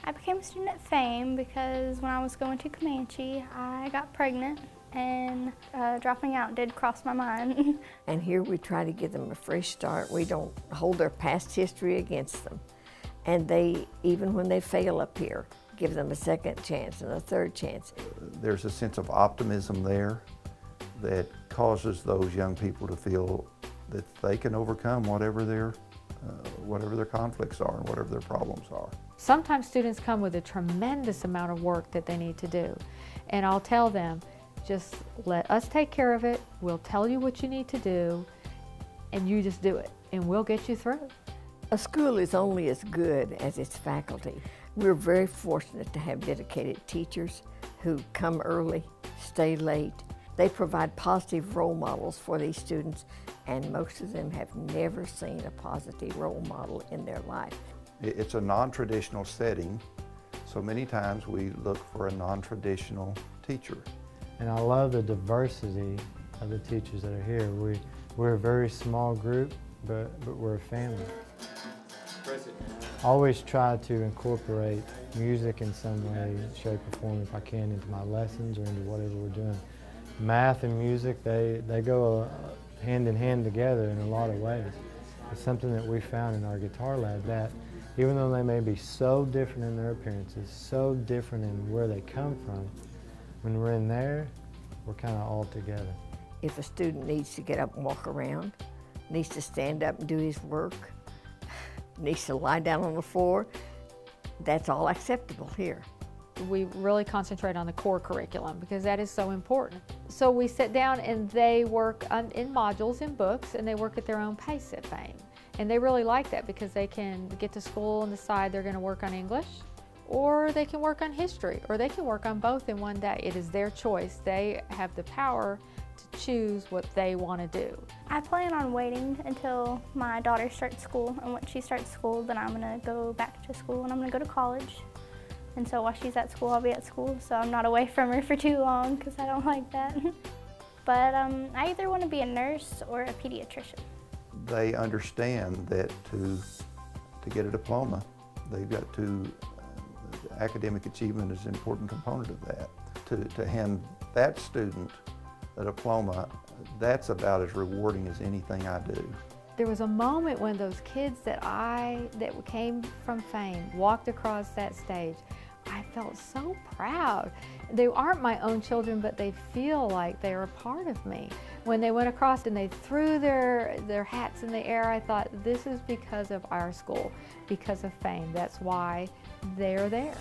I became a student at FAME because when I was going to Comanche, I got pregnant and dropping out did cross my mind. And here we try to give them a fresh start. We don't hold their past history against them. And they, even when they fail up here, give them a second chance and a third chance. There's a sense of optimism there that causes those young people to feel that they can overcome whatever their conflicts are and whatever their problems are. Sometimes students come with a tremendous amount of work that they need to do. And I'll tell them, just let us take care of it. We'll tell you what you need to do, and you just do it, and we'll get you through. A school is only as good as its faculty. We're very fortunate to have dedicated teachers who come early, stay late. They provide positive role models for these students, and most of them have never seen a positive role model in their life. It's a non-traditional setting, so many times we look for a non-traditional teacher. And I love the diversity of the teachers that are here. We're a very small group, but we're a family. I always try to incorporate music in some way, shape, or form if I can into my lessons or into whatever we're doing. Math and music, they go hand in hand together in a lot of ways. It's something that we found in our guitar lab that even though they may be so different in their appearances, so different in where they come from, when we're in there, we're kind of all together. If a student needs to get up and walk around, needs to stand up and do his work, needs to lie down on the floor, that's all acceptable here. We really concentrate on the core curriculum because that is so important. So we sit down and they work in modules in books, and they work at their own pace at FAME. And they really like that because they can get to school and decide they're going to work on English, or they can work on history, or they can work on both in one day. It is their choice. They have the power to choose what they want to do. I plan on waiting until my daughter starts school, and when she starts school, then I'm going to go back to school and I'm going to go to college. And so while she's at school, I'll be at school, so I'm not away from her for too long because I don't like that. But I either want to be a nurse or a pediatrician. They understand that to get a diploma, they've got to, academic achievement is an important component of that. To hand that student a diploma, that's about as rewarding as anything I do. There was a moment when those kids that came from FAME walked across that stage. I felt so proud. They aren't my own children, but they feel like they are a part of me. When they went across and they threw their hats in the air, I thought, this is because of our school, because of FAME. That's why they're there.